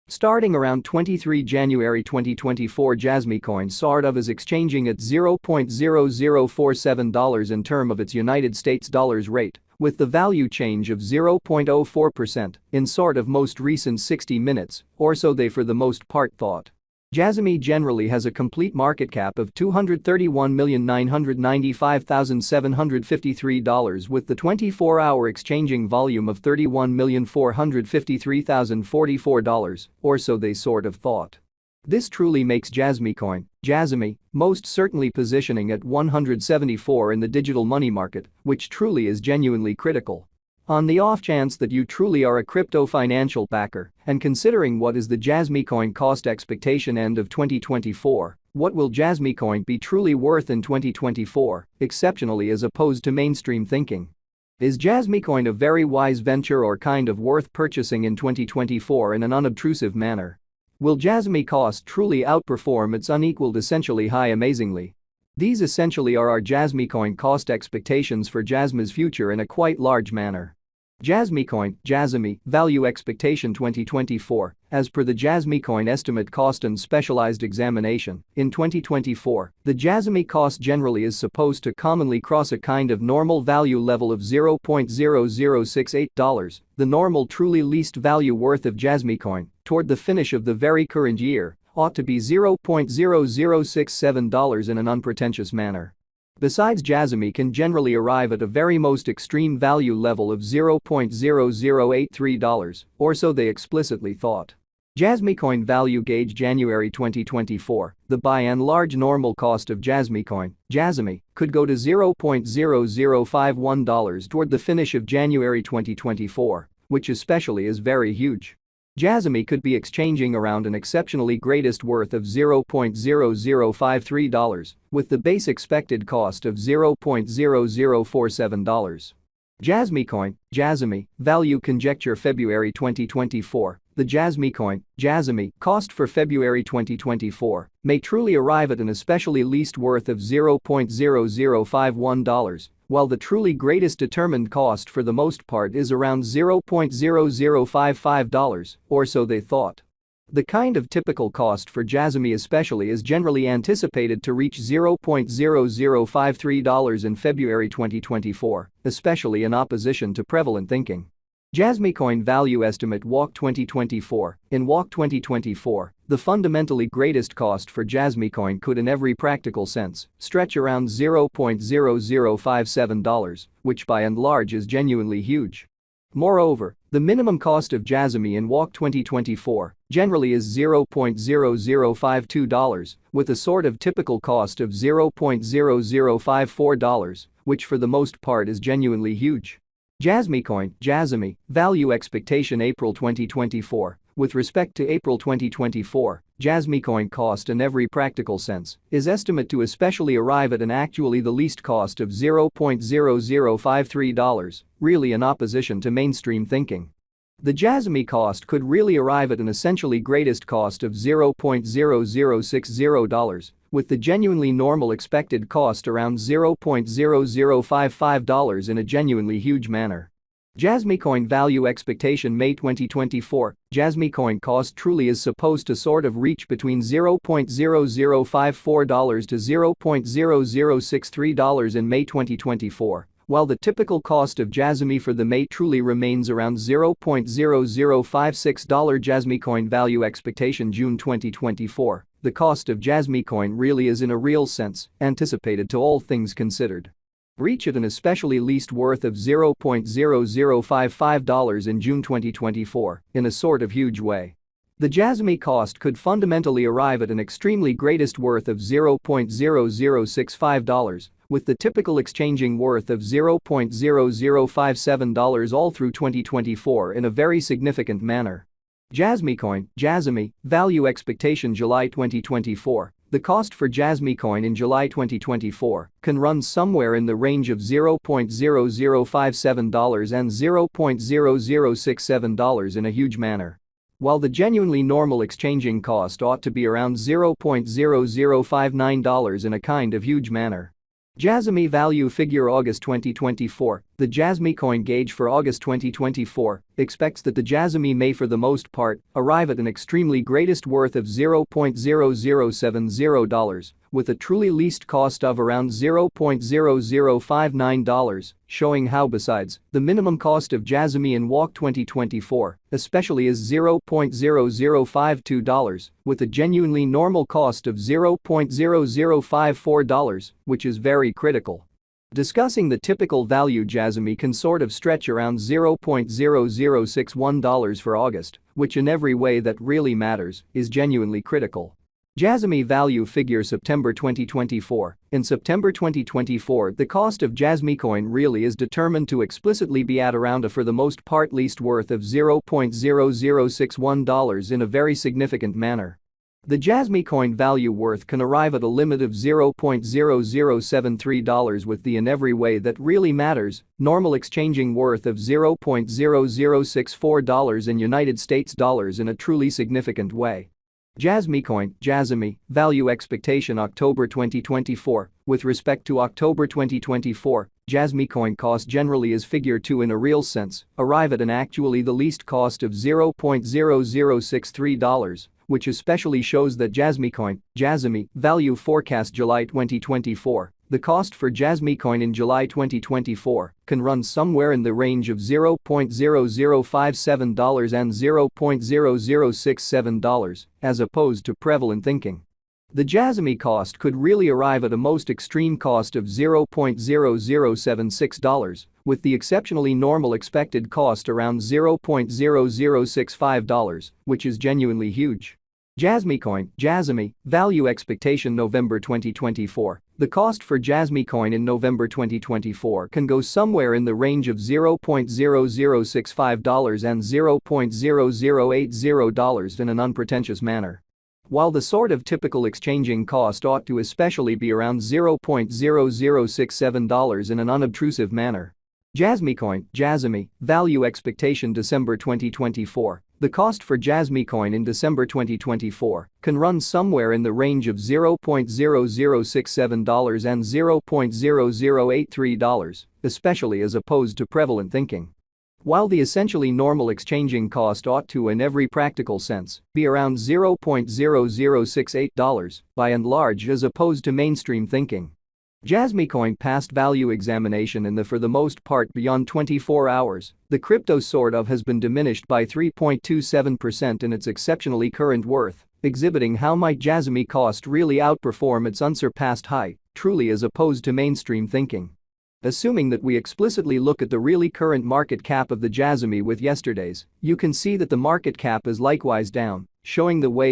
Starting around 23 January 2024, Jasmy coin sort of is exchanging at $0.0047 in term of its United States dollars rate, with the value change of 0.04% in sort of most recent 60 minutes, or so they for the most part thought. Jasmy generally has a complete market cap of $231,995,753 with the 24-hour exchanging volume of $31,453,044, or so they sort of thought. This truly makes Jasmy most certainly positioning at 174 in the digital money market, which truly is genuinely critical. On the off chance that you truly are a crypto financial backer, and considering what is the Jasmy coin cost expectation end of 2024, what will Jasmy coin be truly worth in 2024, exceptionally as opposed to mainstream thinking? Is Jasmy coin a very wise venture or kind of worth purchasing in 2024 in an unobtrusive manner? Will Jasmy cost truly outperform its unequaled essentially high amazingly? These essentially are our Jasmy coin cost expectations for Jasmy's future in a quite large manner. Jasmy value expectation 2024, as per the Jasmy coin estimate cost and specialized examination, in 2024, the Jasmy cost generally is supposed to commonly cross a kind of normal value level of $0.0068, the normal truly least value worth of Jasmy coin, toward the finish of the very current year, ought to be $0.0067 in an unpretentious manner. Besides, Jasmy can generally arrive at a very most extreme value level of $0.0083, or so they explicitly thought. Jasmy coin value gauge January 2024, the by and large normal cost of Jasmy coin, Jasmy, could go to $0.0051 toward the finish of January 2024, which especially is very huge. Jasmy could be exchanging around an exceptionally greatest worth of $0.0053, with the base expected cost of $0.0047. Jasmy value conjecture February 2024, the Jasmy cost for February 2024 may truly arrive at an especially least worth of $0.0051, while the truly greatest determined cost for the most part is around $0.0055, or so they thought. The kind of typical cost for Jasmy especially is generally anticipated to reach $0.0053 in February 2024, especially in opposition to prevalent thinking. Jasmy coin value estimate Walk 2024. In Walk 2024, the fundamentally greatest cost for Jasmy coin could in every practical sense stretch around $0.0057, which by and large is genuinely huge. Moreover, the minimum cost of Jasmy in Walk 2024 generally is $0.0052, with a sort of typical cost of $0.0054, which for the most part is genuinely huge. Jasmy value expectation April 2024. With respect to April 2024, Jasmy coin cost in every practical sense is estimate to especially arrive at an actually the least cost of $0.0053, really in opposition to mainstream thinking. The Jasmy cost could really arrive at an essentially greatest cost of $0.0060, with the genuinely normal expected cost around $0.0055 in a genuinely huge manner. Jasmy coin value expectation May 2024, Jasmy coin cost truly is supposed to sort of reach between $0.0054 to $0.0063 in May 2024, while the typical cost of Jasmy for the May truly remains around $0.0056. Jasmy coin value expectation June 2024, the cost of Jasmy coin really is in a real sense anticipated to all things considered reach at an especially least worth of $0.0055 in June 2024 in a sort of huge way. The Jasmy cost could fundamentally arrive at an extremely greatest worth of $0.0065, with the typical exchanging worth of $0.0057 all through 2024 in a very significant manner. Jasmy value expectation July 2024. The cost for Jasmy coin in July 2024 can run somewhere in the range of $0.0057 and $0.0067 in a huge manner. While the genuinely normal exchanging cost ought to be around $0.0059 in a kind of huge manner. Jasmy value figure August 2024, The Jasmy coin gauge for August 2024 expects that the Jasmy may for the most part arrive at an extremely greatest worth of $0.0070, with a truly least cost of around $0.0059, showing how besides the minimum cost of Jasmy in WAC 2024 especially is $0.0052, with a genuinely normal cost of $0.0054, which is very critical. Discussing the typical value, Jasmy can sort of stretch around $0.0061 for August, which in every way that really matters is genuinely critical. Jasmy value figure September 2024. In September 2024, the cost of Jasmy coin really is determined to explicitly be at around a for the most part least worth of $0.0061 in a very significant manner. The Jasmy coin value worth can arrive at a limit of $0.0073 with the in every way that really matters normal exchanging worth of $0.0064 in United States dollars in a truly significant way. Jasmy coin, Jasmy, value expectation October 2024. With respect to October 2024, Jasmy coin cost generally is figure to in a real sense arrive at an actually the least cost of $0.0063, which especially shows that Jasmy coin, Jasmy, value forecast July 2024. The cost for Jasmy coin in July 2024 can run somewhere in the range of $0.0057 and $0.0067, as opposed to prevalent thinking. The Jasmy cost could really arrive at a most extreme cost of $0.0076, with the exceptionally normal expected cost around $0.0065, which is genuinely huge. Jasmy coin, Jasmy, value expectation November 2024. The cost for Jasmy coin in November 2024 can go somewhere in the range of $0.0065 and $0.0080 in an unpretentious manner. While the sort of typical exchanging cost ought to especially be around $0.0067 in an unobtrusive manner. Jasmy coin, Jasmy, value expectation December 2024. The cost for Jasmy coin in December 2024 can run somewhere in the range of $0.0067 and $0.0083, especially as opposed to prevalent thinking. While the essentially normal exchanging cost ought to in every practical sense be around $0.0068 by and large as opposed to mainstream thinking. Jasmy coin passed value examination in the for the most part beyond 24 hours, the crypto sort of has been diminished by 3.27% in its exceptionally current worth, exhibiting how might Jasmy cost really outperform its unsurpassed height, truly as opposed to mainstream thinking. Assuming that we explicitly look at the really current market cap of the Jasmy with yesterday's, you can see that the market cap is likewise down, showing the way